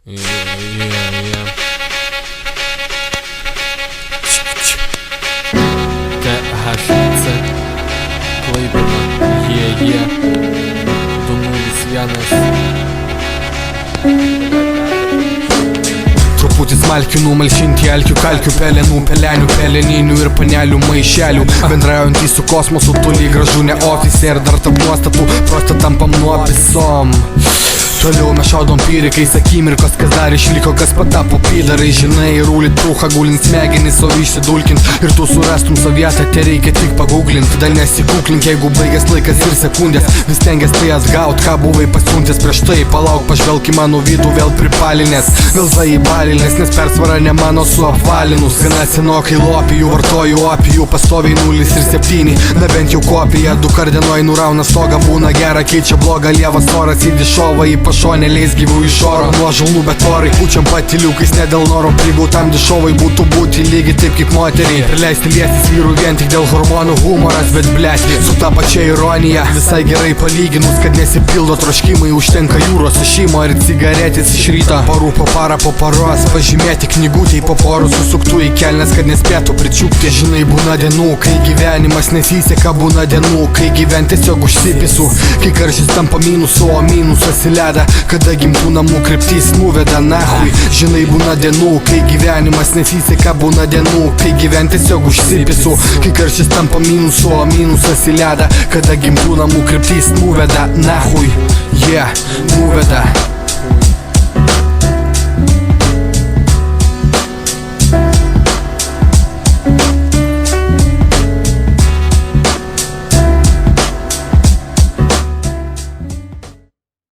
THC Klaipėda, 201. Truputį smalkių numalšinti alkių, kalkių, pelenų, pelenių, peleninių ir panelių maišelių. Bendraujantys su kosmosu toli gražu ne ofise ir dar tarp nuostatų prostą tampam nuopisom. Toliau mes šaudom pyrikais akimirkos, kas dar išliko, kas patapo pydarai. Žinai, rūlit trūcha, gulint smegenis, o išsidulkint. Ir tu surastum sovietą, te reikia tik pagooglint. Dar nesikuklink, jeigu baigęs laikas ir sekundės. Vis tengias tai atgaut, ką buvai pasiuntęs prieš tai. Palauk, pažvelk į mano vidų, vėl pripalinės. Vėl zaibalinės, nes persvara ne mano suapvalinus. Gana senokai lopijų, vartoju opijų, pastoviai 0 ir 7. Na bent jau kopija, 2 kardinoj nurauna stogą. Būna gera, keičia blogą, lievas oras į dišovą. Pašonė leis gyvų iš oro, nuo žalų bet orai. Pučiam patiliukais, ne dėl noro prigautam dišovai. Būtų būti lygiai taip kaip moteriai. Prileisti liestis vyrų vien tik dėl hormonų humoras. Bet blėti, su ta pačia ironija. Visai gerai palyginus, kad nesipildo troškimai. Užtenka jūros sušimo ir cigaretės iš ryto. Parų po parą po paros, pažymėti knygutėj po porų. Susuktų į kelnes, kad nespėtų pričiupti. Žinai, būna dienų, kai gyvenimas nesiseka. Būna dienų, kai gyvent tiesiog užsipisu. Kai karštis tampa minusu, o minusas į ledą. Kada gimtų namų kryptis nuveda nahui. Žinai, būna dienų, kai gyvenimas nesiseka. Būna dienų, kai gyvent tiesiog užsipisu. Kai karštis tampa minusu, o minusas į ledą. Kada gimtų namų kryptis nuveda nahui. Nuveda.